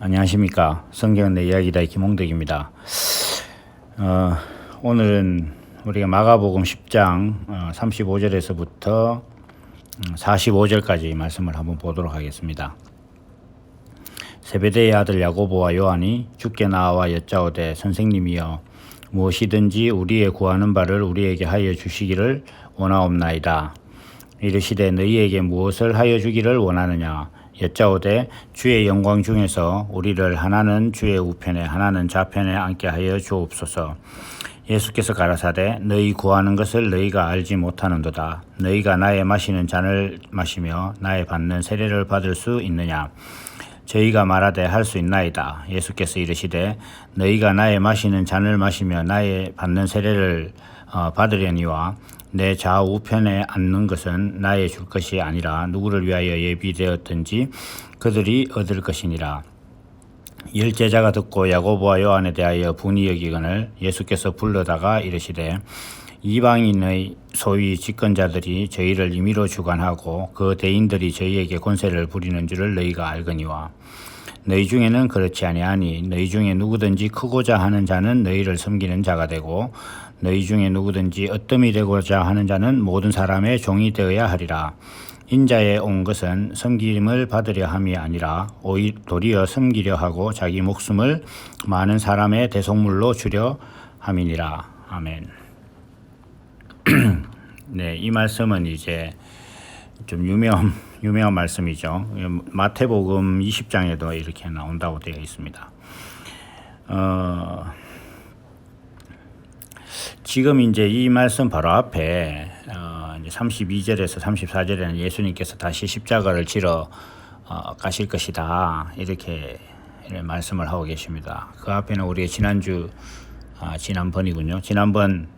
안녕하십니까. 성경은 내 이야기다 김홍덕입니다. 오늘은 우리가 마가복음 10장 35절에서부터 45절까지 말씀을 한번 보도록 하겠습니다. 세베대의 아들 야고보와 요한이 주께 나와 여짜오되 선생님이여 무엇이든지 우리의 구하는 바를 우리에게 하여 주시기를 원하옵나이다. 이르시되 너희에게 무엇을 하여 주기를 원하느냐. 여짜오되 주의 영광 중에서 우리를 하나는 주의 우편에 하나는 좌편에 앉게 하여 주옵소서. 예수께서 가라사대 너희 구하는 것을 너희가 알지 못하는도다. 너희가 나의 마시는 잔을 마시며 나의 받는 세례를 받을 수 있느냐. 저희가 말하되 할 수 있나이다. 예수께서 이르시되 너희가 나의 마시는 잔을 마시며 나의 받는 세례를 받으려니와 내 좌우편에 앉는 것은 나의 줄 것이 아니라 누구를 위하여 예비되었든지 그들이 얻을 것이니라. 열 제자가 듣고 야고보와 요한에 대하여 분이 여기거늘 예수께서 불러다가 이르시되 이방인의 소위 집권자들이 저희를 임의로 주관하고 그 대인들이 저희에게 권세를 부리는 줄을 너희가 알거니와 너희 중에는 그렇지 아니하니 너희 중에 누구든지 크고자 하는 자는 너희를 섬기는 자가 되고 너희 중에 누구든지 어뜸이 되고자 하는 자는 모든 사람의 종이 되어야 하리라. 인자에 온 것은 섬김을 받으려 함이 아니라 도리어 섬기려 하고 자기 목숨을 많은 사람의 대속물로 주려 함이니라. 아멘. 네, 이 말씀은 이제 좀 유명한 말씀이죠. 마태복음 20장에도 이렇게 나온다고 되어 있습니다. 지금 이제 이 말씀 바로 앞에 이제 32절에서 34절에는 예수님께서 다시 십자가를 지러 가실 것이다 이렇게 말씀을 하고 계십니다. 그 앞에는 우리가 지난번이군요. 지난번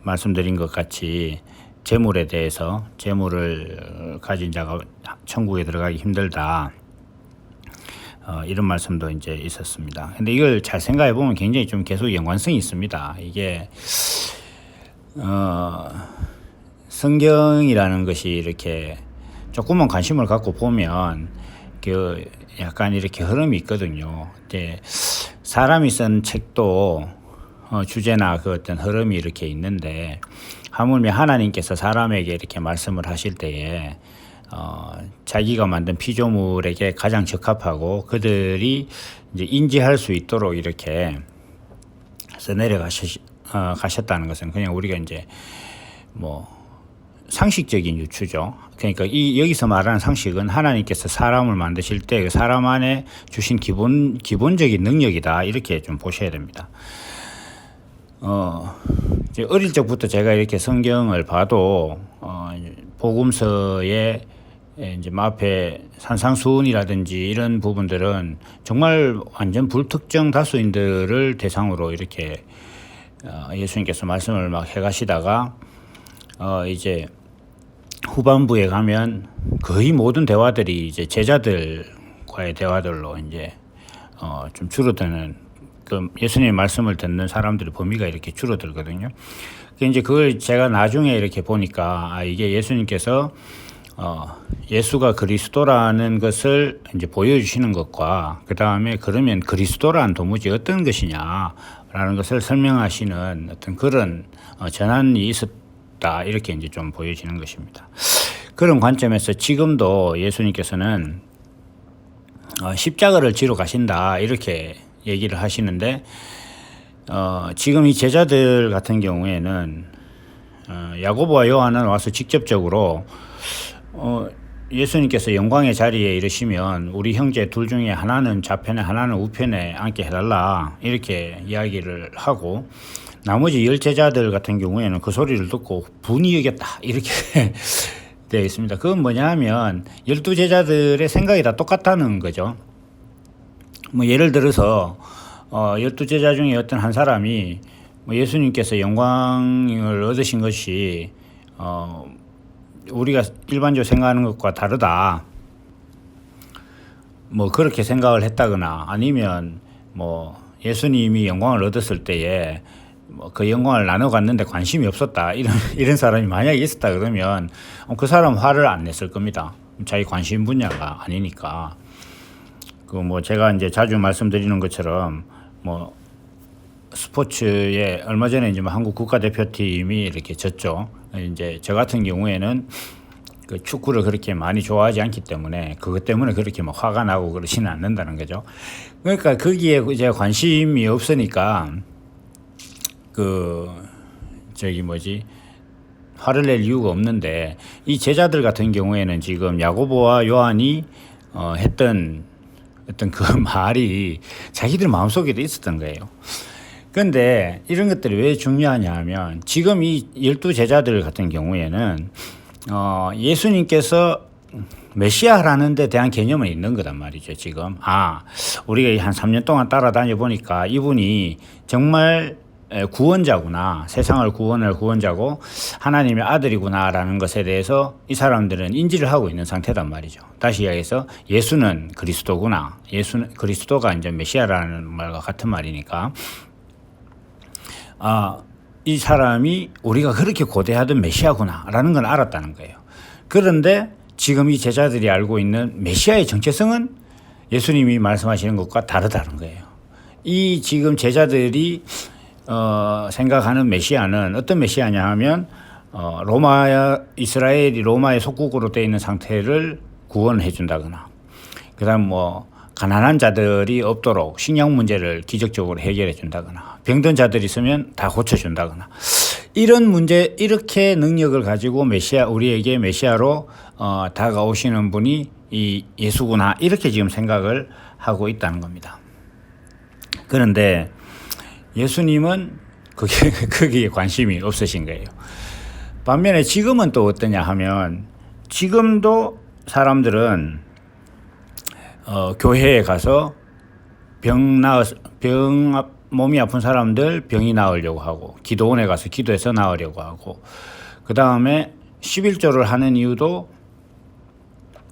말씀드린 것 같이 재물에 대해서 재물을 가진 자가 천국에 들어가기 힘들다. 이런 말씀도 이제 있었습니다. 근데 이걸 잘 생각해 보면 굉장히 좀 계속 연관성이 있습니다. 이게 성경이라는 것이 이렇게 조금만 관심을 갖고 보면 그 약간 이렇게 흐름이 있거든요. 이제 사람이 쓴 책도 주제나 그 어떤 흐름이 이렇게 있는데 하물며 하나님께서 사람에게 이렇게 말씀을 하실 때에 자기가 만든 피조물에게 가장 적합하고 그들이 이제 인지할 수 있도록 이렇게 써내려 가셨다는 것은 그냥 우리가 이제 뭐 상식적인 유추죠. 그러니까 여기서 말하는 상식은 하나님께서 사람을 만드실 때 그 사람 안에 주신 기본적인 능력이다 이렇게 좀 보셔야 됩니다. 이제 어릴 적부터 제가 이렇게 성경을 봐도 복음서에 이제 앞에 산상수훈이라든지 이런 부분들은 정말 완전 불특정 다수인들을 대상으로 이렇게 예수님께서 말씀을 막 해가시다가 이제 후반부에 가면 거의 모든 대화들이 이제 제자들과의 대화들로 이제 좀 줄어드는 그 예수님의 말씀을 듣는 사람들의 범위가 이렇게 줄어들거든요. 이제 그걸 제가 나중에 이렇게 보니까 이게 예수님께서 예수가 그리스도라는 것을 이제 보여주시는 것과 그 다음에 그러면 그리스도란 도무지 어떤 것이냐라는 것을 설명하시는 어떤 그런 전환이 있었다 이렇게 이제 좀 보여지는 것입니다. 그런 관점에서 지금도 예수님께서는 십자가를 지러 가신다 이렇게 얘기를 하시는데 지금 이 제자들 같은 경우에는 야고보와 요한은 와서 직접적으로 예수님께서 영광의 자리에 이르시면 우리 형제 둘 중에 하나는 좌편에 하나는 우편에 앉게 해달라 이렇게 이야기를 하고 나머지 열 제자들 같은 경우에는 그 소리를 듣고 분이 여겼다 이렇게 되어 있습니다. 그건 뭐냐 하면 12제자들의 생각이 다 똑같다는 거죠. 뭐 예를 들어서 12제자 중에 어떤 한 사람이 뭐 예수님께서 영광을 얻으신 것이 우리가 일반적으로 생각하는 것과 다르다. 뭐 그렇게 생각을 했다거나 아니면 뭐 예수님이 영광을 얻었을 때에 뭐 그 영광을 나눠 갔는데 관심이 없었다. 이런 사람이 만약에 있었다 그러면 그 사람 화를 안 냈을 겁니다. 자기 관심 분야가 아니니까. 그 뭐 제가 이제 자주 말씀드리는 것처럼 뭐 스포츠에 얼마 전에 이제 뭐 한국 국가대표팀이 이렇게 졌죠. 이제 저 같은 경우에는 그 축구를 그렇게 많이 좋아하지 않기 때문에 그것 때문에 그렇게 막 화가 나고 그러지는 않는다는 거죠. 그러니까 거기에 이제 관심이 없으니까 그 저기 뭐지 화를 낼 이유가 없는데, 이 제자들 같은 경우에는 지금 야고보와 요한이 했던 어떤 그 말이 자기들 마음속에도 있었던 거예요. 그런데 이런 것들이 왜 중요하냐 하면, 지금 이 12제자들 같은 경우에는 예수님께서 메시아라는 데 대한 개념은 있는 거단 말이죠. 지금 우리가 한 3년 동안 따라다녀 보니까 이분이 정말 구원자구나, 세상을 구원할 구원자고 하나님의 아들이구나라는 것에 대해서 이 사람들은 인지를 하고 있는 상태단 말이죠. 다시 이야기해서 예수는 그리스도구나, 예수는 그리스도가 이제 메시아라는 말과 같은 말이니까 이 사람이 우리가 그렇게 고대하던 메시아구나라는 건 알았다는 거예요. 그런데 지금 이 제자들이 알고 있는 메시아의 정체성은 예수님이 말씀하시는 것과 다르다는 거예요. 이 지금 제자들이 생각하는 메시아는 어떤 메시아냐 하면 이스라엘이 로마의 속국으로 되어 있는 상태를 구원해 준다거나, 그다음 뭐 가난한 자들이 없도록 식량 문제를 기적적으로 해결해 준다거나, 병든 자들이 있으면 다 고쳐 준다거나, 이런 문제, 이렇게 능력을 가지고 우리에게 메시아로 다가오시는 분이 이 예수구나, 이렇게 지금 생각을 하고 있다는 겁니다. 그런데 예수님은 거기에 관심이 없으신 거예요. 반면에 지금은 또 어떠냐 하면, 지금도 사람들은 교회에 가서 몸이 아픈 사람들 병이 나으려고 하고, 기도원에 가서 기도해서 나으려고 하고, 그 다음에 11조를 하는 이유도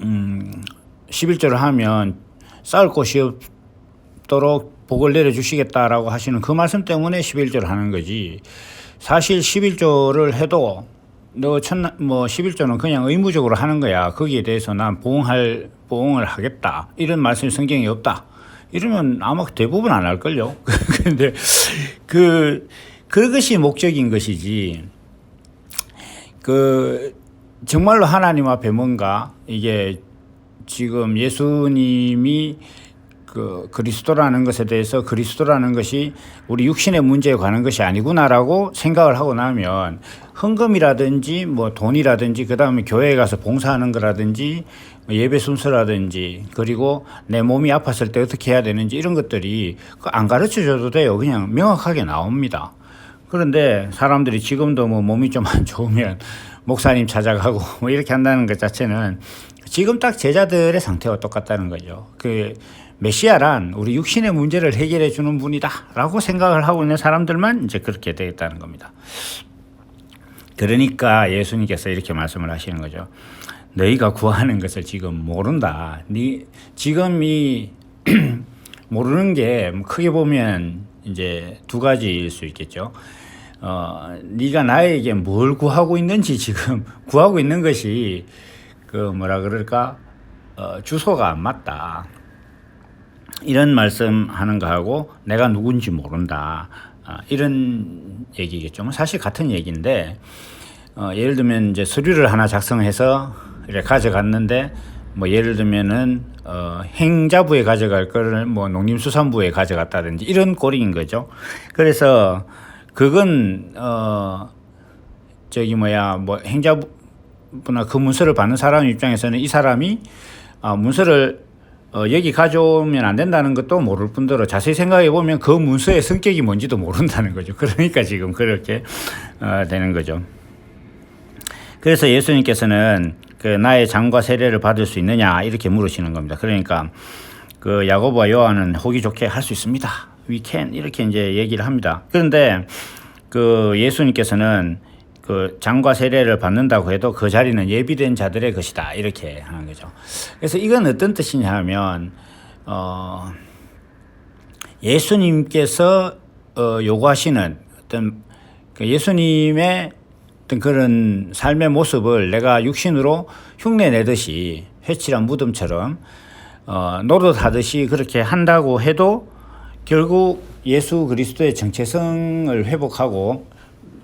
11조를 하면 쌓을 곳이 없도록 복을 내려주시겠다라고 하시는 그 말씀 때문에 11조를 하는 거지, 사실 11조를 해도 11조는 그냥 의무적으로 하는 거야, 거기에 대해서 난 보응을 하겠다, 이런 말씀이 성경에 없다 이러면 아마 대부분 안 할걸요. 근데 그것이 목적인 것이지, 정말로 하나님 앞에 뭔가 이게 지금 예수님이 그리스도라는 것에 대해서, 그리스도라는 것이 우리 육신의 문제에 관한 것이 아니구나라고 생각을 하고 나면, 헌금이라든지 뭐 돈이라든지, 그 다음에 교회에 가서 봉사하는 거라든지, 예배 순서라든지, 그리고 내 몸이 아팠을 때 어떻게 해야 되는지, 이런 것들이 안 가르쳐 줘도 돼요. 그냥 명확하게 나옵니다. 그런데 사람들이 지금도 뭐 몸이 좀 안 좋으면 목사님 찾아가고 뭐 이렇게 한다는 것 자체는 지금 딱 제자들의 상태와 똑같다는 거죠. 메시아란 우리 육신의 문제를 해결해 주는 분이다라고 생각을 하고 있는 사람들만 이제 그렇게 되겠다는 겁니다. 그러니까 예수님께서 이렇게 말씀을 하시는 거죠. 너희가 구하는 것을 지금 모른다. 지금 모르는 게 크게 보면 이제 두 가지일 수 있겠죠. 네가 나에게 뭘 구하고 있는지, 지금 구하고 있는 것이 주소가 안 맞다, 이런 말씀하는 거하고 내가 누군지 모른다, 이런 얘기겠죠. 사실 같은 얘기인데, 예를 들면 이제 서류를 하나 작성해서 이렇게 가져갔는데, 뭐 예를 들면은 행자부에 가져갈 거를 뭐 농림수산부에 가져갔다든지, 이런 꼴인 거죠. 그래서 그건 행자부나 그 문서를 받는 사람 입장에서는 이 사람이 문서를 여기 가져오면 안 된다는 것도 모를 뿐더러, 자세히 생각해 보면 그 문서의 성격이 뭔지도 모른다는 거죠. 그러니까 지금 그렇게 되는 거죠. 그래서 예수님께서는 나의 장과 세례를 받을 수 있느냐, 이렇게 물으시는 겁니다. 그러니까 야고보와 요한은 호기 좋게 할 수 있습니다. We can, 이렇게 이제 얘기를 합니다. 그런데 예수님께서는 장과 세례를 받는다고 해도 그 자리는 예비된 자들의 것이다, 이렇게 하는 거죠. 그래서 이건 어떤 뜻이냐 하면, 예수님께서 요구하시는 어떤 예수님의 어떤 그런 삶의 모습을 내가 육신으로 흉내 내듯이, 회칠한 무덤처럼 노릇하듯이 그렇게 한다고 해도 결국 예수 그리스도의 정체성을 회복하고,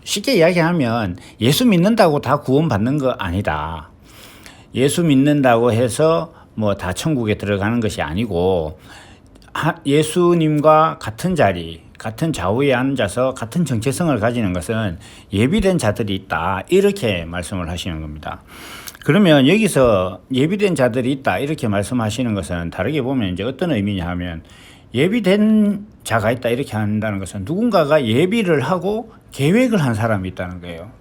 쉽게 이야기하면 예수 믿는다고 다 구원받는 거 아니다. 예수 믿는다고 해서 뭐 다 천국에 들어가는 것이 아니고, 예수님과 같은 자리, 같은 좌우에 앉아서 같은 정체성을 가지는 것은 예비된 자들이 있다, 이렇게 말씀을 하시는 겁니다. 그러면 여기서 예비된 자들이 있다 이렇게 말씀하시는 것은 다르게 보면 이제 어떤 의미냐 하면, 예비된 자가 있다 이렇게 한다는 것은 누군가가 예비를 하고 계획을 한 사람이 있다는 거예요.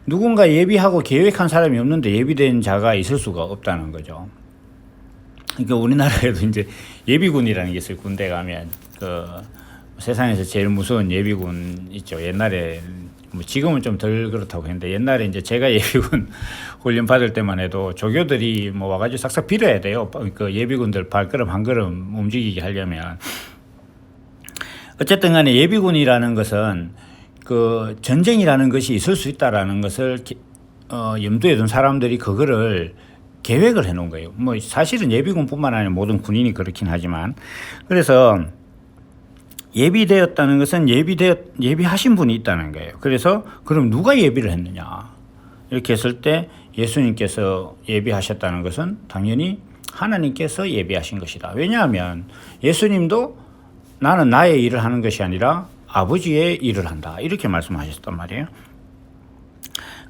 누군가 예비하고 계획한 사람이 없는데 예비된 자가 있을 수가 없다는 거죠. 그러니까 우리나라에도 이제 예비군이라는 게 있어요. 군대 가면 세상에서 제일 무서운 예비군 있죠. 옛날에 뭐 지금은 좀 덜 그렇다고 했는데, 옛날에 이제 제가 예비군 훈련 받을 때만 해도 조교들이 뭐 와가지고 싹싹 빌어야 돼요. 그 예비군들 발걸음 한 걸음 움직이게 하려면. 어쨌든 간에 예비군이라는 것은 그 전쟁이라는 것이 있을 수 있다라는 것을 염두에 둔 사람들이 그거를 계획을 해 놓은 거예요. 뭐 사실은 예비군뿐만 아니라 모든 군인이 그렇긴 하지만, 그래서 예비되었다는 것은 예비하신 분이 있다는 거예요. 그래서 그럼 누가 예비를 했느냐 이렇게 했을 때, 예수님께서 예비하셨다는 것은 당연히 하나님께서 예비하신 것이다. 왜냐하면 예수님도 나는 나의 일을 하는 것이 아니라 아버지의 일을 한다 이렇게 말씀하셨단 말이에요.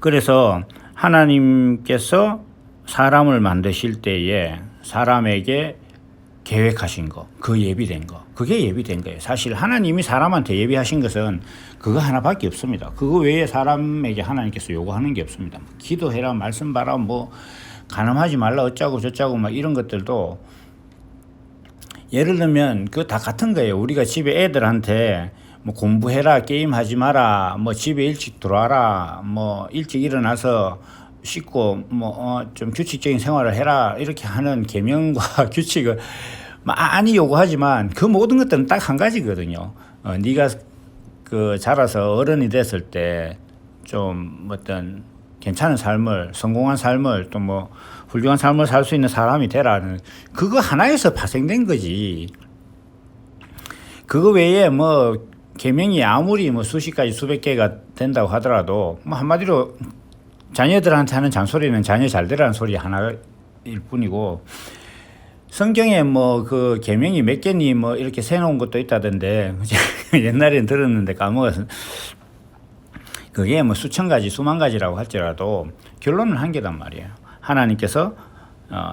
그래서 하나님께서 사람을 만드실 때에 사람에게 계획하신 거, 그 예비된 거, 그게 예비된 거예요. 사실 하나님이 사람한테 예비하신 것은 그거 하나밖에 없습니다. 그거 외에 사람에게 하나님께서 요구하는 게 없습니다. 기도해라, 말씀 봐라, 뭐 간음하지 말라, 어쩌고 저쩌고 막 이런 것들도, 예를 들면 그거 다 같은 거예요. 우리가 집에 애들한테 뭐 공부해라, 게임하지 마라, 뭐 집에 일찍 들어와라, 뭐 일찍 일어나서 씻고 뭐 좀 규칙적인 생활을 해라 이렇게 하는 계명과 규칙을 많이 요구하지만, 그 모든 것들은 딱 한 가지거든요. 네가 그 자라서 어른이 됐을 때 좀 어떤 괜찮은 삶을, 성공한 삶을, 또 뭐 훌륭한 삶을 살 수 있는 사람이 되라는 그거 하나에서 파생된 거지. 그거 외에 뭐 계명이 아무리 뭐 수십 가지 수백 개가 된다고 하더라도, 뭐 한마디로 자녀들한테 하는 잔소리는 자녀 잘 되라는 소리 하나일 뿐이고, 성경에 뭐 그 계명이 몇 개니 뭐 이렇게 세놓은 것도 있다던데 옛날엔 들었는데 까먹어서, 그게 뭐 수천 가지 수만 가지라고 할지라도 결론은 한 개단 말이에요. 하나님께서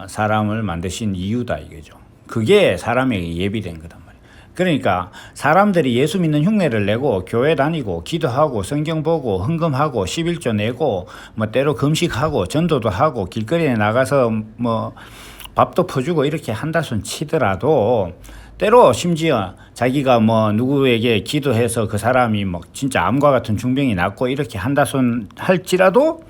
사람을 만드신 이유다 이거죠. 그게 사람에게 예비된 거단 말이에요. 그러니까 사람들이 예수 믿는 흉내를 내고 교회 다니고 기도하고 성경 보고 헌금하고 11조 내고 뭐 때로 금식하고 전도도 하고 길거리에 나가서 뭐 밥도 퍼주고 이렇게 한다손 치더라도, 때로 심지어 자기가 뭐 누구에게 기도해서 그 사람이 뭐 진짜 암과 같은 중병이 낫고 이렇게 한다손 할지라도,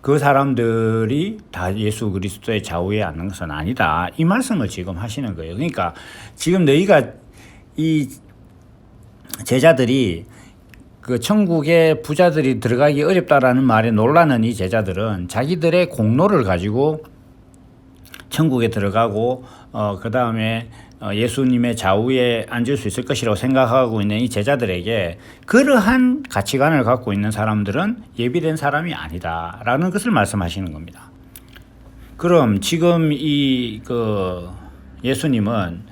그 사람들이 다 예수 그리스도의 좌우에 앉는 것은 아니다, 이 말씀을 지금 하시는 거예요. 그러니까 지금 너희가 이 제자들이 그 천국에 부자들이 들어가기 어렵다라는 말에 놀라는 이 제자들은 자기들의 공로를 가지고 천국에 들어가고 그 다음에 예수님의 좌우에 앉을 수 있을 것이라고 생각하고 있는 이 제자들에게, 그러한 가치관을 갖고 있는 사람들은 예비된 사람이 아니다라는 것을 말씀하시는 겁니다. 그럼 지금 이 예수님은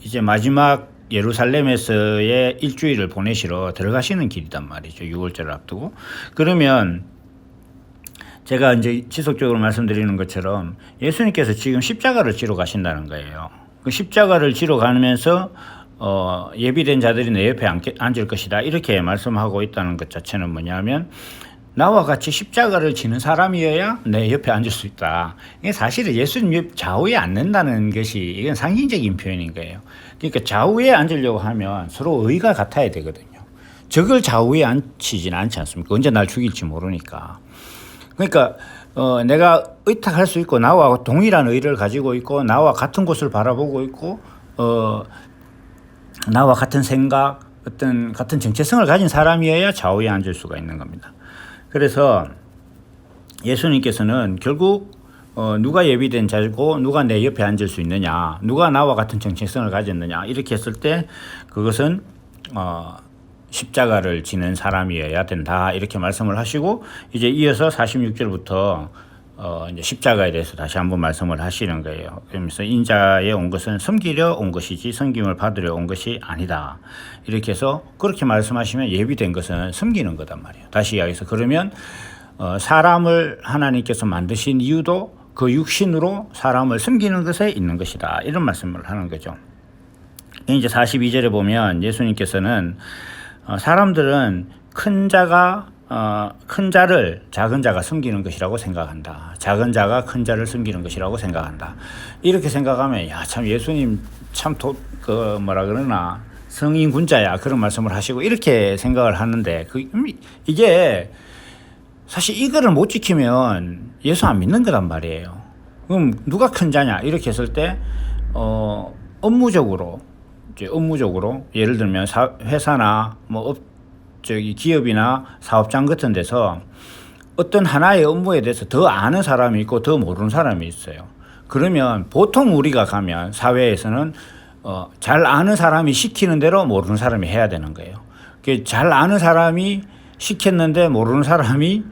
이제 마지막 예루살렘에서의 일주일을 보내시러 들어가시는 길이단 말이죠. 6월절을 앞두고. 그러면 제가 이제 지속적으로 말씀드리는 것처럼 예수님께서 지금 십자가를 지러 가신다는 거예요. 그 십자가를 지러 가면서 예비된 자들이 내 옆에 앉을 것이다 이렇게 말씀하고 있다는 것 자체는 뭐냐면, 나와 같이 십자가를 지는 사람이어야 내 옆에 앉을 수 있다. 이게 사실은 예수님 옆 좌우에 앉는다는 것이, 이건 상징적인 표현인 거예요. 그러니까 좌우에 앉으려고 하면 서로 의가 같아야 되거든요. 적을 좌우에 앉히지는 않지 않습니까? 언제 날 죽일지 모르니까. 그러니까 내가 의탁할 수 있고, 나와 동일한 의를 가지고 있고, 나와 같은 곳을 바라보고 있고, 나와 같은 생각, 같은 정체성을 가진 사람이어야 좌우에 앉을 수가 있는 겁니다. 그래서 예수님께서는 결국 누가 예비된 자고 누가 내 옆에 앉을 수 있느냐, 누가 나와 같은 정체성을 가졌느냐, 이렇게 했을 때 그것은 십자가를 지는 사람이어야 된다, 이렇게 말씀을 하시고, 이제 이어서 46절부터 이제 십자가에 대해서 다시 한번 말씀을 하시는 거예요. 그러면서 인자에 온 것은 섬기려 온 것이지 섬김을 받으려 온 것이 아니다, 이렇게 해서 그렇게 말씀하시면 예비된 것은 섬기는 거단 말이에요. 다시 이야기해서, 그러면 사람을 하나님께서 만드신 이유도 그 육신으로 사람을 섬기는 것에 있는 것이다, 이런 말씀을 하는 거죠. 이제 42절에 보면 예수님께서는 사람들은 큰 자를 작은 자가 섬기는 것이라고 생각한다, 작은 자가 큰 자를 섬기는 것이라고 생각한다, 이렇게 생각하면 야, 참 예수님 참 뭐라 그러나 성인군자야, 그런 말씀을 하시고 이렇게 생각을 하는데, 이게 사실 이거를 못 지키면 예수 안 믿는 거란 말이에요. 그럼 누가 큰 자냐, 이렇게 했을 때 업무적으로 예를 들면 회사나 기업이나 사업장 같은 데서 어떤 하나의 업무에 대해서 더 아는 사람이 있고 더 모르는 사람이 있어요. 그러면 보통 우리가 가면 사회에서는 잘 아는 사람이 시키는 대로 모르는 사람이 해야 되는 거예요. 잘 아는 사람이 시켰는데 모르는 사람이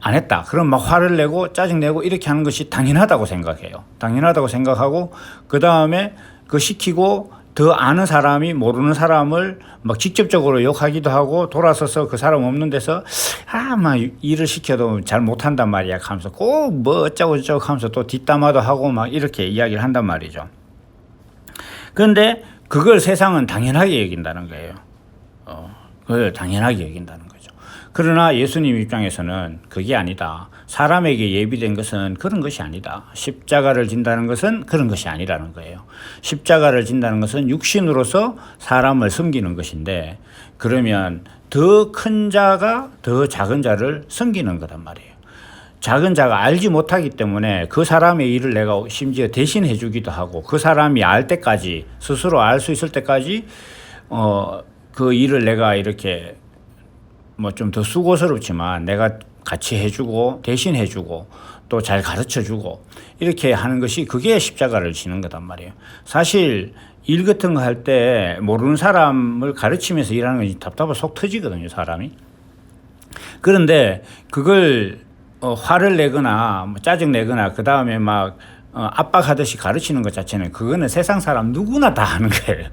안 했다, 그럼 막 화를 내고 짜증내고 이렇게 하는 것이 당연하다고 생각해요. 당연하다고 생각하고, 그 다음에 그 시키고 더 아는 사람이 모르는 사람을 막 직접적으로 욕하기도 하고, 돌아서서 그 사람 없는 데서 막 일을 시켜도 잘 못한단 말이야 하면서 꼭 뭐 어쩌고 저쩌고 하면서 또 뒷담화도 하고 막 이렇게 이야기를 한단 말이죠. 그런데 그걸 세상은 당연하게 여긴다는 거예요. 그걸 당연하게 여긴다는 거죠. 그러나 예수님 입장에서는 그게 아니다. 사람에게 예비된 것은 그런 것이 아니다. 십자가를 진다는 것은 그런 것이 아니라는 거예요. 십자가를 진다는 것은 육신으로서 사람을 섬기는 것인데, 그러면 더 큰 자가 더 작은 자를 섬기는 거란 말이에요. 작은 자가 알지 못하기 때문에 그 사람의 일을 내가 심지어 대신해 주기도 하고, 그 사람이 알 때까지, 스스로 알 수 있을 때까지 그 일을 내가 이렇게 좀 더 수고스럽지만 내가 같이 해주고 대신 해주고 또 잘 가르쳐주고 이렇게 하는 것이, 그게 십자가를 지는 거단 말이에요. 사실 일 같은 거 할 때 모르는 사람을 가르치면서 일하는 건 답답해 속 터지거든요, 사람이. 그런데 그걸 화를 내거나 짜증 내거나 그 다음에 막 압박하듯이 가르치는 것 자체는, 그거는 세상 사람 누구나 다 하는 거예요.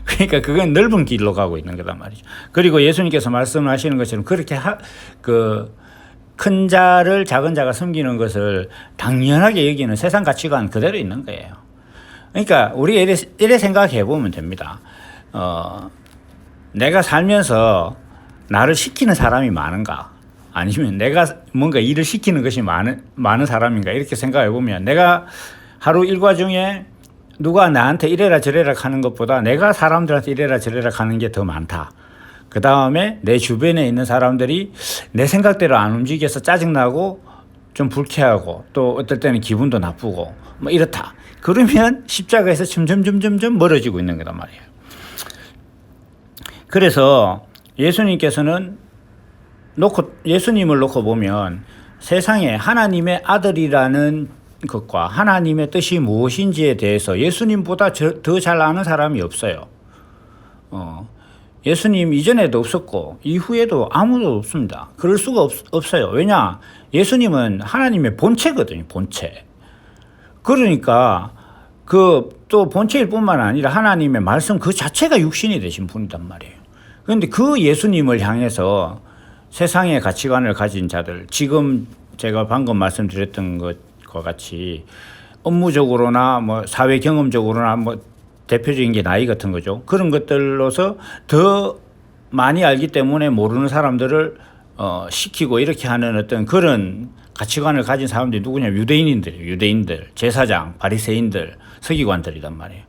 그러니까 그건 넓은 길로 가고 있는 거단 말이죠. 그리고 예수님께서 말씀하시는 것처럼 그렇게 큰 자를 작은 자가 섬기는 것을 당연하게 여기는 세상 가치관 그대로 있는 거예요. 그러니까 우리가 이래 생각해 보면 됩니다. 내가 살면서 나를 시키는 사람이 많은가, 아니면 내가 뭔가 일을 시키는 것이 많은 사람인가, 이렇게 생각해 보면 내가 하루 일과 중에 누가 나한테 이래라 저래라 하는 것보다 내가 사람들한테 이래라 저래라 하는 게 더 많다. 그 다음에 내 주변에 있는 사람들이 내 생각대로 안 움직여서 짜증나고 좀 불쾌하고 또 어떨 때는 기분도 나쁘고 뭐 이렇다. 그러면 십자가에서 점점 멀어지고 있는 거단 말이에요. 그래서 예수님께서는 예수님을 놓고 보면 세상에 하나님의 아들이라는 것과 하나님의 뜻이 무엇인지에 대해서 예수님보다 더 잘 아는 사람이 없어요. 예수님 이전에도 없었고 이후에도 아무도 없습니다. 그럴 수가 없어요. 왜냐? 예수님은 하나님의 본체거든요. 본체. 그러니까 또 본체일 뿐만 아니라 하나님의 말씀 그 자체가 육신이 되신 분이란 말이에요. 그런데 그 예수님을 향해서 세상의 가치관을 가진 자들, 지금 제가 방금 말씀드렸던 것과 같이 업무적으로나 뭐 사회 경험적으로나 뭐 대표적인 게 나이 같은 거죠. 그런 것들로서 더 많이 알기 때문에 모르는 사람들을 시키고 이렇게 하는 어떤 그런 가치관을 가진 사람들이 누구냐? 유대인들, 제사장, 바리새인들, 서기관들이란 말이에요.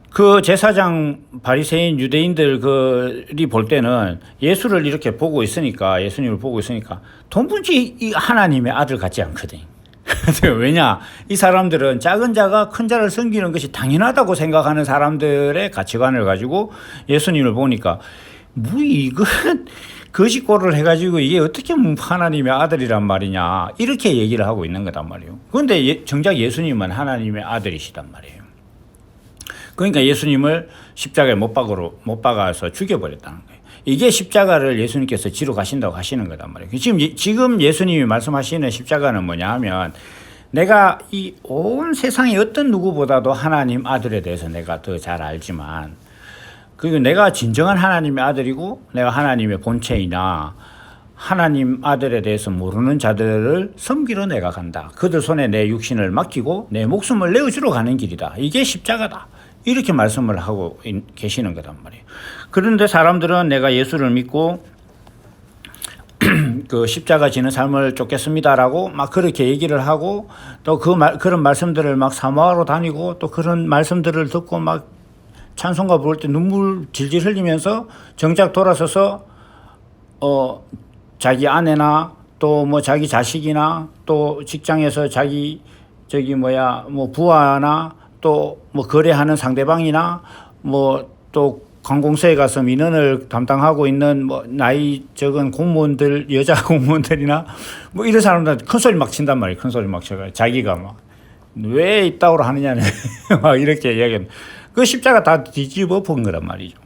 그 제사장, 바리새인, 유대인들이 볼 때는 예수를 이렇게 보고 있으니까, 예수님을 보고 있으니까 도무지 이 하나님의 아들 같지 않거든. 왜냐? 이 사람들은 작은 자가 큰 자를 섬기는 것이 당연하다고 생각하는 사람들의 가치관을 가지고 예수님을 보니까 뭐 이거 거짓골을 해가지고 이게 어떻게 하나님의 아들이란 말이냐 이렇게 얘기를 하고 있는 거단 말이에요. 그런데 정작 예수님은 하나님의 아들이시단 말이에요. 그러니까 예수님을 십자가에 못 박아서 죽여버렸다는 거예요. 이게 십자가를 예수님께서 지러 가신다고 하시는 거단 말이에요. 지금 예수님이 말씀하시는 십자가는 뭐냐 하면 내가 이 온 세상의 어떤 누구보다도 하나님 아들에 대해서 내가 더 잘 알지만 그리고 내가 진정한 하나님의 아들이고 내가 하나님의 본체이나 하나님 아들에 대해서 모르는 자들을 섬기러 내가 간다. 그들 손에 내 육신을 맡기고 내 목숨을 내어주러 가는 길이다. 이게 십자가다. 이렇게 말씀을 하고 계시는 거단 말이에요. 그런데 사람들은 내가 예수를 믿고 그 십자가 지는 삶을 쫓겠습니다라고 막 그렇게 얘기를 하고 또 그런 말씀들을 막 사모하러 다니고 또 그런 말씀들을 듣고 막 찬송가 부를 때 눈물 질질 흘리면서 정작 돌아서서 자기 아내나 또 뭐 자기 자식이나 또 직장에서 자기 뭐 부하나 또 뭐 거래하는 상대방이나 뭐 또 관공서에 가서 민원을 담당하고 있는 뭐 나이 적은 공무원들 여자 공무원들이나 뭐 이런 사람들 큰 소리 막 친단 말이에요. 큰 소리 막 쳐가 자기가 막 왜 이따구로 하느냐는 막 이렇게 이야기합니다. 그 십자가 다 뒤집어 본 거란 말이죠.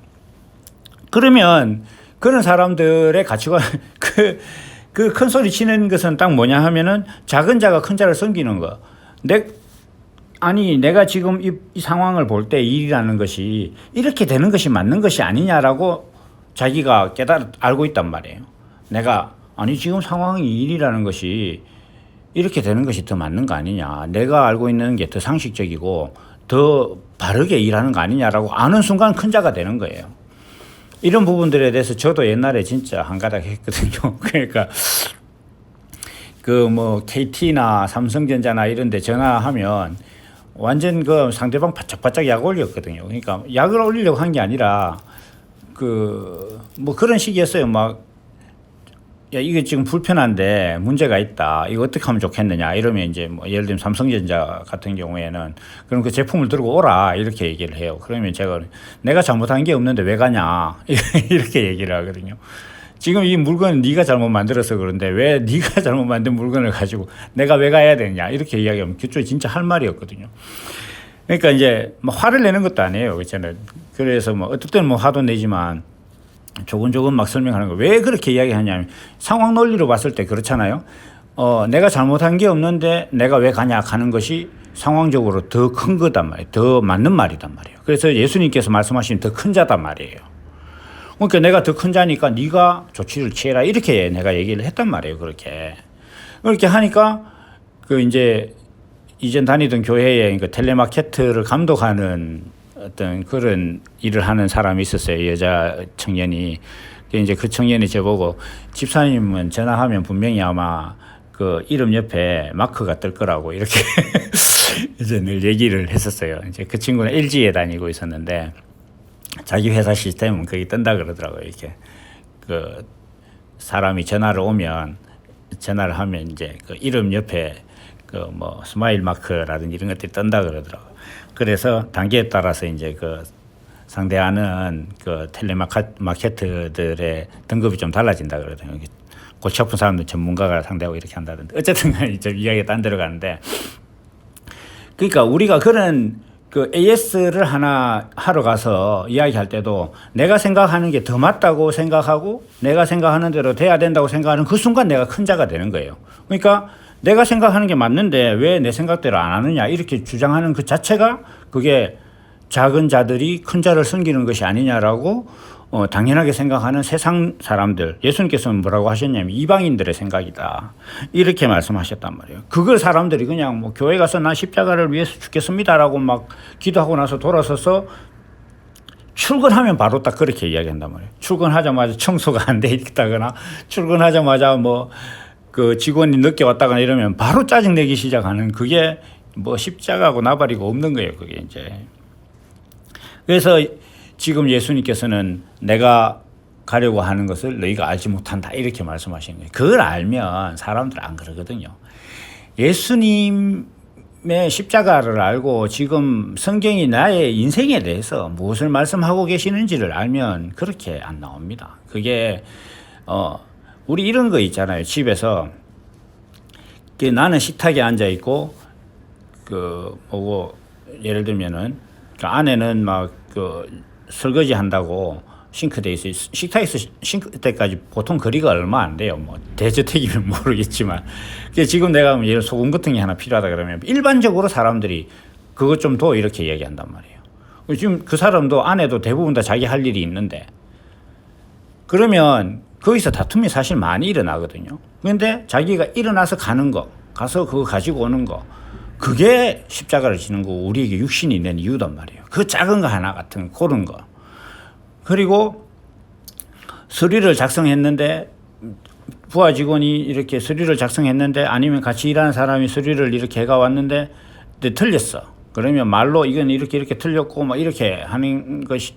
그러면 그런 사람들의 가치관 그 큰 소리 치는 것은 딱 뭐냐 하면은 작은 자가 큰 자를 섬기는 거. 내가 지금 이 상황을 볼 때 일이라는 것이 이렇게 되는 것이 맞는 것이 아니냐라고 자기가 알고 있단 말이에요. 지금 상황이 일이라는 것이 이렇게 되는 것이 더 맞는 거 아니냐. 내가 알고 있는 게 더 상식적이고 더 바르게 일하는 거 아니냐라고 아는 순간 큰 자가 되는 거예요. 이런 부분들에 대해서 저도 옛날에 진짜 한가닥 했거든요. 그러니까 그 뭐 KT나 삼성전자나 이런 데 전화하면 완전 그 상대방 바짝바짝 약 올렸거든요. 그러니까 약을 올리려고 한 게 아니라 뭐 그런 식이었어요. 야, 이게 지금 불편한데 문제가 있다. 이거 어떻게 하면 좋겠느냐. 이러면 이제 뭐 예를 들면 삼성전자 같은 경우에는 그럼 그 제품을 들고 오라. 이렇게 얘기를 해요. 그러면 내가 잘못한 게 없는데 왜 가냐. 이렇게 얘기를 하거든요. 지금 이 물건은 네가 잘못 만들어서 그런데 왜 네가 잘못 만든 물건을 가지고 내가 왜 가야 되느냐. 이렇게 이야기하면 그쪽이 진짜 할 말이었거든요. 그러니까 이제 뭐 화를 내는 것도 아니에요. 저는. 그래서 뭐 어떨 때는 뭐 화도 내지만 조금조금 막 설명하는 거. 왜 그렇게 이야기하냐면 상황 논리로 봤을 때 그렇잖아요. 내가 잘못한 게 없는데 내가 왜 가냐 하는 것이 상황적으로 더 큰 거단 말이에요. 더 맞는 말이단 말이에요. 그래서 예수님께서 말씀하신 더 큰 자단 말이에요. 그러니까 내가 더 큰 자니까 네가 조치를 취해라. 이렇게 내가 얘기를 했단 말이에요. 그렇게 하니까 이전 다니던 교회에 텔레마케터를 감독하는 어떤 그런 일을 하는 사람이 있었어요. 여자 청년이. 이제 그 청년이 저보고 집사님은 전화하면 분명히 아마 그 이름 옆에 마크가 뜰 거라고 이렇게 이제 늘 얘기를 했었어요. 이제 그 친구는 LG에 다니고 있었는데 자기 회사 시스템은 거기 뜬다 그러더라고요. 이렇게 그 사람이 전화를 하면 이제 그 이름 옆에 그 뭐 스마일 마크라든지 이런 것들이 뜬다 그러더라고요. 그래서 단계에 따라서 이제 그 상대하는 그 텔레마케터들의 등급이 좀 달라진다 그러더라고요. 골치 아픈 사람들 전문가가 상대하고 이렇게 한다던데. 어쨌든 좀 이야기가 딴 데로 가는데. 그러니까 우리가 그런 그 AS를 하나 하러 가서 이야기할 때도 내가 생각하는 게 더 맞다고 생각하고 내가 생각하는 대로 돼야 된다고 생각하는 그 순간 내가 큰 자가 되는 거예요. 그러니까 내가 생각하는 게 맞는데 왜 내 생각대로 안 하느냐 이렇게 주장하는 그 자체가 그게 작은 자들이 큰 자를 섬기는 것이 아니냐라고 당연하게 생각하는 세상 사람들, 예수님께서는 뭐라고 하셨냐면 이방인들의 생각이다. 이렇게 말씀하셨단 말이에요. 그걸 사람들이 그냥 뭐 교회 가서 나 십자가를 위해서 죽겠습니다라고 막 기도하고 나서 돌아서서 출근하면 바로 딱 그렇게 이야기한단 말이에요. 출근하자마자 청소가 안 돼 있다거나 출근하자마자 뭐 그 직원이 늦게 왔다거나 이러면 바로 짜증내기 시작하는 그게 뭐 십자가고 나발이고 없는 거예요. 그게 이제. 그래서 지금 예수님께서는 내가 가려고 하는 것을 너희가 알지 못한다 이렇게 말씀하시는 거예요. 그걸 알면 사람들 안 그러거든요. 예수님이 예수님의 십자가를 알고 지금 성경이 나의 인생에 대해서 무엇을 말씀하고 계시는지를 알면 그렇게 안 나옵니다. 그게 우리 이런 거 있잖아요. 집에서 나는 식탁에 앉아 있고 예를 들면은 그 아내는 막 설거지 한다고 싱크대에 있어요. 식탁에서 싱크대까지 보통 거리가 얼마 안 돼요. 뭐 대저택이면 모르겠지만. 지금 내가 예를 소금 같은 게 하나 필요하다 그러면 일반적으로 사람들이 그것 좀 더 이렇게 얘기한단 말이에요. 지금 그 사람도 아내도 대부분 다 자기 할 일이 있는데 그러면 거기서 다툼이 사실 많이 일어나거든요. 그런데 자기가 일어나서 가는 거, 가서 그거 가지고 오는 거, 그게 십자가를 지는 거고 우리에게 육신이 있는 이유단 말이에요. 그 작은 거 하나 같은 그런 거. 그리고 서류를 작성했는데 부하 직원이 이렇게 서류를 작성했는데 아니면 같이 일하는 사람이 서류를 이렇게 해가 왔는데 틀렸어. 그러면 말로 이건 이렇게 틀렸고 막 이렇게 하는 것이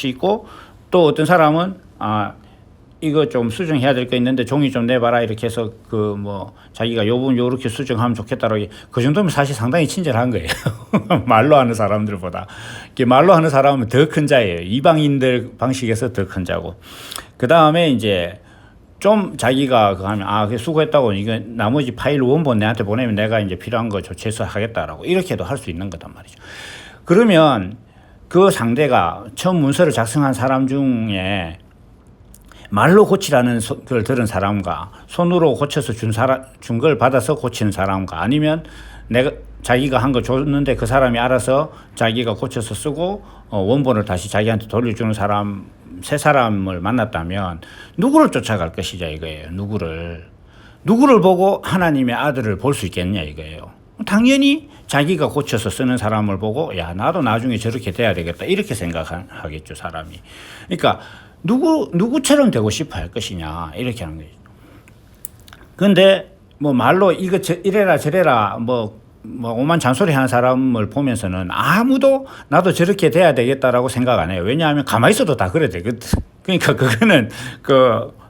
있고 또 어떤 사람은 이거 좀 수정해야 될 거 있는데 종이 좀 내봐라 이렇게 해서 자기가 요 부분 요렇게 수정하면 좋겠다라고 그 정도면 사실 상당히 친절한 거예요. 말로 하는 사람들보다. 말로 하는 사람은 더 큰 자예요. 이방인들 방식에서 더 큰 자고. 그 다음에 이제 좀 자기가 그거 하면 수고했다고 이거 나머지 파일 원본 내한테 보내면 내가 이제 필요한 거 조치해서 하겠다라고 이렇게도 할 수 있는 거단 말이죠. 그러면 그 상대가 처음 문서를 작성한 사람 중에 말로 고치라는 걸 들은 사람과 손으로 고쳐서 준 걸 받아서 고치는 사람과 아니면 자기가 한 거 줬는데 그 사람이 알아서 자기가 고쳐서 쓰고 원본을 다시 자기한테 돌려주는 사람 세 사람을 만났다면 누구를 쫓아갈 것이냐 이거예요. 누구를 보고 하나님의 아들을 볼 수 있겠냐 이거예요. 당연히 자기가 고쳐서 쓰는 사람을 보고 나도 나중에 저렇게 돼야 되겠다 이렇게 생각하겠죠 사람이. 그러니까 누구처럼 되고 싶어 할 것이냐 이렇게 하는 거죠. 근데 말로 이거 이래라 저래라 오만 잔소리 하는 사람을 보면서는 아무도 나도 저렇게 돼야 되겠다라고 생각 안 해요. 왜냐하면 가만히 있어도 다 그래 되거든. 그러니까 그거는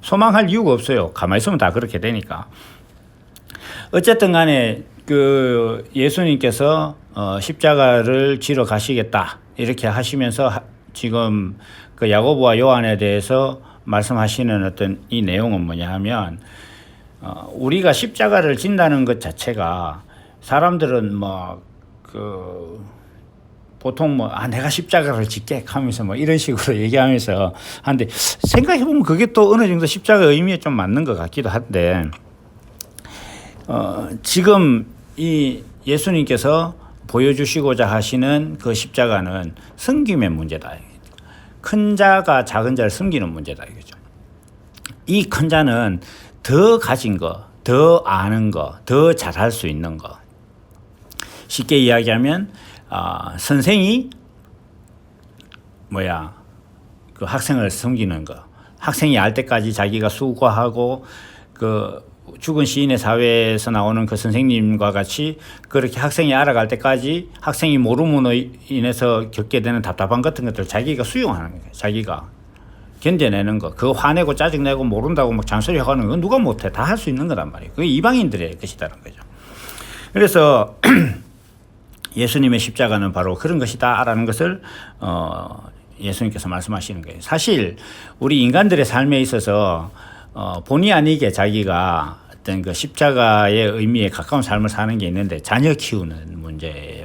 소망할 이유가 없어요. 가만히 있으면 다 그렇게 되니까. 어쨌든 간에 예수님께서 십자가를 지러 가시겠다 이렇게 하시면서 지금 야고보와 요한에 대해서 말씀하시는 어떤 이 내용은 뭐냐 하면 우리가 십자가를 진다는 것 자체가 사람들은 보통 내가 십자가를 짓게 하면서 이런 식으로 얘기하면서 하는데 생각해보면 그게 또 어느 정도 십자가 의미에 좀 맞는 것 같기도 한데 지금 이 예수님께서 보여주시고자 하시는 그 십자가는 섬김의 문제다. 큰 자가 작은 자를 섬기는 문제다 이거죠. 이 큰 자는 더 가진 거, 더 아는 거, 더 잘할 수 있는 거. 쉽게 이야기하면 선생이 그 학생을 섬기는 거. 학생이 알 때까지 자기가 수고하고 죽은 시인의 사회에서 나오는 그 선생님과 같이 그렇게 학생이 알아갈 때까지 학생이 모름으로 인해서 겪게 되는 답답함 같은 것들 자기가 수용하는 거예요. 자기가 견뎌내는 거. 그거 화내고 짜증내고 모른다고 잔소리 하는 건 누가 못해. 다 할 수 있는 거란 말이에요. 그게 이방인들의 것이라는 거죠. 그래서 예수님의 십자가는 바로 그런 것이다 라는 것을 예수님께서 말씀하시는 거예요. 사실 우리 인간들의 삶에 있어서 본의 아니게 자기가 어떤 그 십자가의 의미에 가까운 삶을 사는 게 있는데 자녀 키우는 문제예요.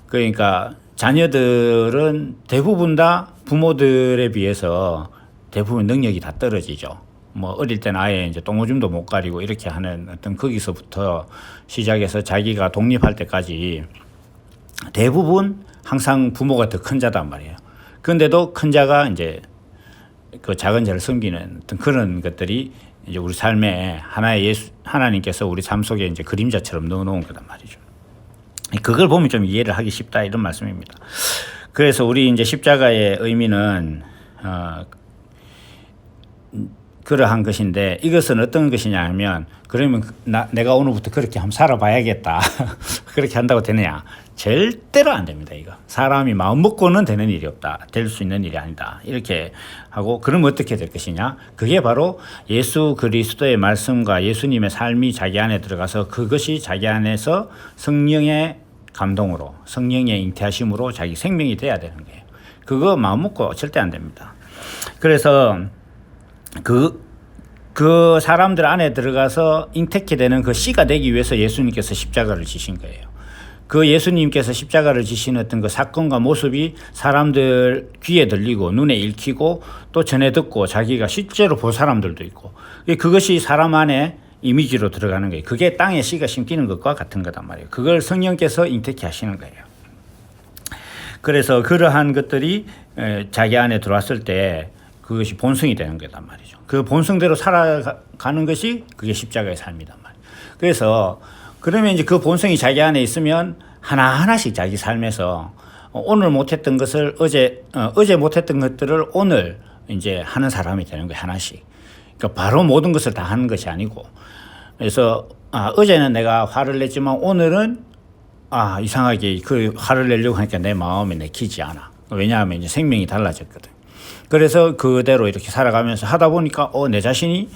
그러니까 자녀들은 대부분 다 부모들에 비해서 대부분 능력이 다 떨어지죠. 어릴 때는 아예 이제 똥오줌도 못 가리고 이렇게 하는 어떤 거기서부터 시작해서 자기가 독립할 때까지 대부분 항상 부모가 더 큰 자단 말이에요. 그런데도 큰 자가 이제 그 작은 자를 섬기는 어떤 그런 것들이 이제 우리 삶에 하나님께서 우리 삶 속에 이제 그림자처럼 넣어놓은 거단 말이죠. 그걸 보면 좀 이해를 하기 쉽다 이런 말씀입니다. 그래서 우리 이제 십자가의 의미는 그러한 것인데 이것은 어떤 것이냐 하면 그러면 내가 오늘부터 그렇게 한번 살아봐야겠다. 그렇게 한다고 되느냐? 절대로 안 됩니다. 이거 사람이 마음 먹고는 되는 일이 없다. 될 수 있는 일이 아니다. 이렇게 하고 그러면 어떻게 될 것이냐? 그게 바로 예수 그리스도의 말씀과 예수님의 삶이 자기 안에 들어가서 그것이 자기 안에서 성령의 감동으로 성령의 잉태하심으로 자기 생명이 돼야 되는 거예요. 그거 마음 먹고 절대 안 됩니다. 그래서 그 사람들 안에 들어가서 잉태케 되는 그 씨가 되기 위해서 예수님께서 십자가를 지신 거예요. 그 예수님께서 십자가를 지신 어떤 그 사건과 모습이 사람들 귀에 들리고 눈에 읽히고 또 전해 듣고 자기가 실제로 본 사람들도 있고 그것이 사람 안에 이미지로 들어가는 거예요. 그게 땅에 씨가 심기는 것과 같은 거단 말이에요. 그걸 성령께서 잉태케 하시는 거예요. 그래서 그러한 것들이 자기 안에 들어왔을 때 그것이 본성이 되는 거단 말이죠. 그 본성대로 살아가는 것이 그게 십자가의 삶이단 말이에요. 그래서 그러면 이제 그 본성이 자기 안에 있으면 하나하나씩 자기 삶에서 오늘 못했던 것을 어제 못했던 것들을 오늘 이제 하는 사람이 되는 거예요. 하나씩. 그러니까 바로 모든 것을 다 하는 것이 아니고. 그래서 어제는 내가 화를 냈지만 오늘은 이상하게 그 화를 내려고 하니까 내 마음이 내키지 않아. 왜냐하면 이제 생명이 달라졌거든. 그래서 그대로 이렇게 살아가면서 하다 보니까 내 자신이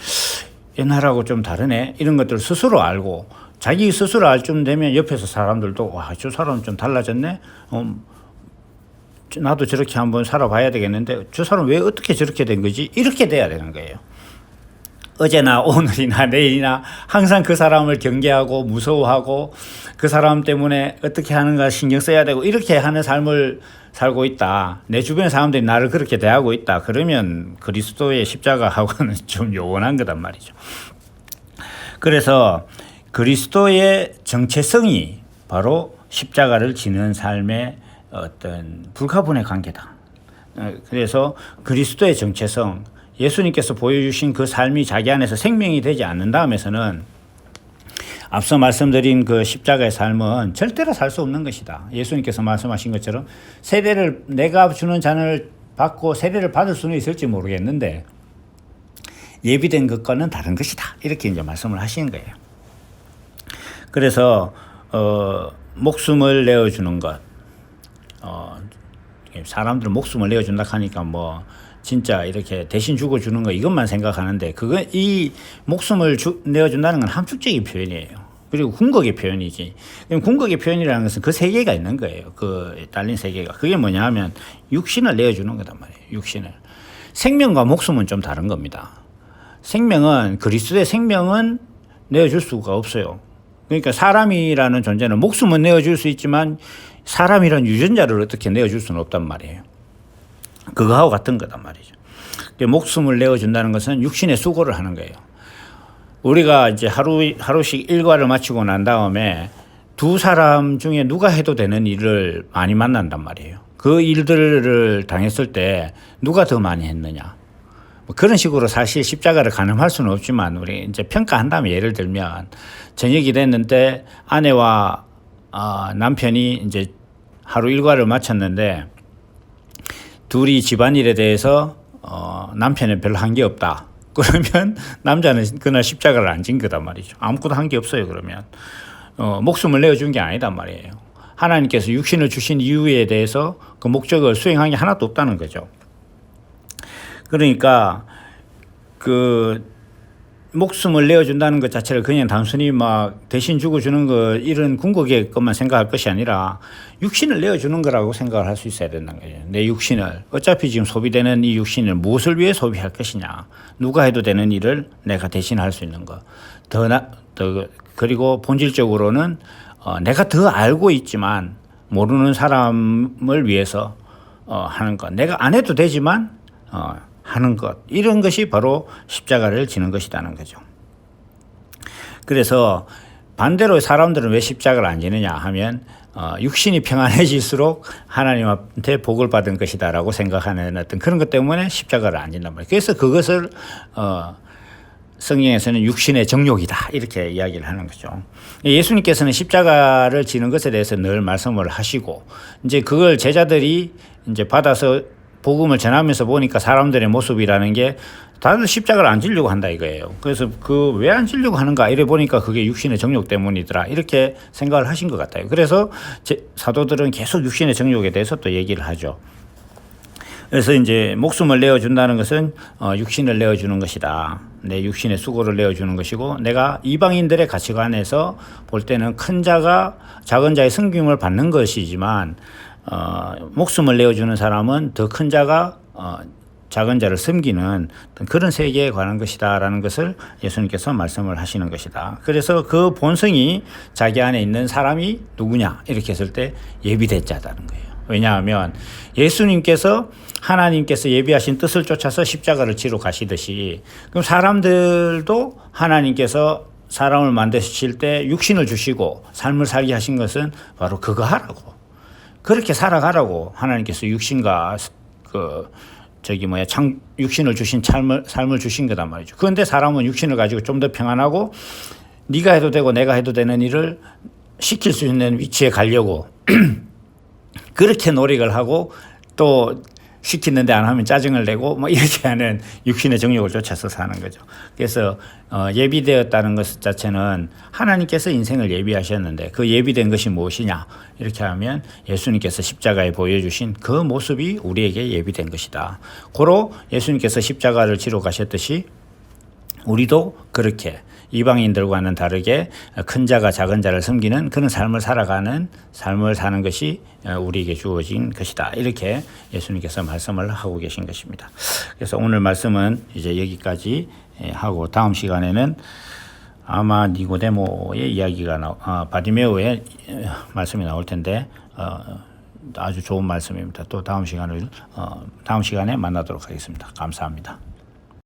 옛날하고 좀 다르네. 이런 것들을 스스로 알고 자기 스스로 알 쯤 되면 옆에서 사람들도 저 사람 좀 달라졌네. 나도 저렇게 한번 살아봐야 되겠는데 저 사람 왜 어떻게 저렇게 된 거지? 이렇게 돼야 되는 거예요. 어제나 오늘이나 내일이나 항상 그 사람을 경계하고 무서워하고 그 사람 때문에 어떻게 하는가 신경 써야 되고 이렇게 하는 삶을 살고 있다. 내 주변 사람들이 나를 그렇게 대하고 있다. 그러면 그리스도의 십자가하고는 좀 요원한 거단 말이죠. 그래서 그리스도의 정체성이 바로 십자가를 지는 삶의 어떤 불가분의 관계다. 그래서 그리스도의 정체성, 예수님께서 보여주신 그 삶이 자기 안에서 생명이 되지 않는다면서는 앞서 말씀드린 그 십자가의 삶은 절대로 살 수 없는 것이다. 예수님께서 말씀하신 것처럼 내가 주는 잔을 받고 세례를 받을 수는 있을지 모르겠는데 예비된 것과는 다른 것이다. 이렇게 이제 말씀을 하시는 거예요. 그래서 목숨을 내어주는 것, 사람들은 목숨을 내어준다 하니까 뭐 진짜 이렇게 대신 죽어주는 거 이것만 생각하는데 이 목숨을 내어준다는 건 함축적인 표현이에요. 그리고 궁극의 표현이지. 궁극의 표현이라는 것은 그 세계가 있는 거예요. 그 딸린 세계가. 그게 뭐냐 하면 육신을 내어주는 거단 말이에요. 육신을. 생명과 목숨은 좀 다른 겁니다. 그리스도의 생명은 내어줄 수가 없어요. 그러니까 사람이라는 존재는 목숨은 내어줄 수 있지만 사람이란 유전자를 어떻게 내어줄 수는 없단 말이에요. 그거하고 같은 거단 말이죠. 목숨을 내어준다는 것은 육신의 수고를 하는 거예요. 우리가 이제 하루씩 일과를 마치고 난 다음에 두 사람 중에 누가 해도 되는 일을 많이 만난단 말이에요. 그 일들을 당했을 때 누가 더 많이 했느냐. 그런 식으로 사실 십자가를 가늠할 수는 없지만 우리 이제 평가한다면 예를 들면 저녁이 됐는데 아내와 남편이 이제 하루 일과를 마쳤는데 둘이 집안일에 대해서 남편은 별로 한 게 없다. 그러면 남자는 그날 십자가를 안 진 거단 말이죠. 아무것도 한 게 없어요. 그러면 목숨을 내어준 게 아니단 말이에요. 하나님께서 육신을 주신 이유에 대해서 그 목적을 수행한 게 하나도 없다는 거죠. 그러니까 그 목숨을 내어준다는 것 자체를 그냥 단순히 막 대신 죽어주는 거 이런 궁극의 것만 생각할 것이 아니라 육신을 내어주는 거라고 생각을 할 수 있어야 된다는 거예요. 내 육신을 어차피 지금 소비되는 이 육신을 무엇을 위해 소비할 것이냐. 누가 해도 되는 일을 내가 대신 할 수 있는 거. 그리고 본질적으로는 내가 더 알고 있지만 모르는 사람을 위해서 하는 것. 내가 안 해도 되지만 하는 것. 이런 것이 바로 십자가를 지는 것이라는 거죠. 그래서 반대로 사람들은 왜 십자가를 안 지느냐 하면 육신이 평안해질수록 하나님한테 복을 받은 것이다라고 생각하는 어떤 그런 것 때문에 십자가를 안 진단 말이에요. 그래서 그것을 성경에서는 육신의 정욕이다 이렇게 이야기를 하는 거죠. 예수님께서는 십자가를 지는 것에 대해서 늘 말씀을 하시고 이제 그걸 제자들이 이제 받아서 복음을 전하면서 보니까 사람들의 모습이라는 게 다들 십자가를 안 지려고 한다 이거예요. 그래서 그 왜 안 지려고 하는가 이래 보니까 그게 육신의 정욕 때문이더라 이렇게 생각을 하신 것 같아요. 그래서 사도들은 계속 육신의 정욕에 대해서 또 얘기를 하죠. 그래서 이제 목숨을 내어준다는 것은 육신을 내어주는 것이다. 내 육신의 수고를 내어주는 것이고, 내가 이방인들의 가치관에서 볼 때는 큰 자가 작은 자의 섬김을 받는 것이지만 목숨을 내어주는 사람은 더 큰 자가 작은 자를 섬기는 그런 세계에 관한 것이다라는 것을 예수님께서 말씀을 하시는 것이다. 그래서 그 본성이 자기 안에 있는 사람이 누구냐 이렇게 했을 때 예비된 자다는 거예요. 왜냐하면 예수님께서 하나님께서 예비하신 뜻을 쫓아서 십자가를 지러 가시듯이, 그럼 사람들도 하나님께서 사람을 만드실 때 육신을 주시고 삶을 살게 하신 것은 바로 그거 하라고, 그렇게 살아가라고 하나님께서 육신과 육신을 주신 삶을 주신 거단 말이죠. 그런데 사람은 육신을 가지고 좀 더 평안하고 네가 해도 되고 내가 해도 되는 일을 시킬 수 있는 위치에 가려고 그렇게 노력을 하고 또 시키는데 안 하면 짜증을 내고 뭐 이렇게 하는 육신의 정욕을 쫓아서 사는 거죠. 그래서 예비되었다는 것 자체는 하나님께서 인생을 예비하셨는데 그 예비된 것이 무엇이냐 이렇게 하면 예수님께서 십자가에 보여주신 그 모습이 우리에게 예비된 것이다. 고로 예수님께서 십자가를 지러 가셨듯이 우리도 그렇게 이방인들과는 다르게 큰 자가 작은 자를 섬기는 그런 삶을 사는 것이 우리에게 주어진 것이다. 이렇게 예수님께서 말씀을 하고 계신 것입니다. 그래서 오늘 말씀은 이제 여기까지 하고 다음 시간에는 아마 니고데모의 이야기가 바디메오의 말씀이 나올 텐데 아주 좋은 말씀입니다. 또 다음 시간에 만나도록 하겠습니다. 감사합니다.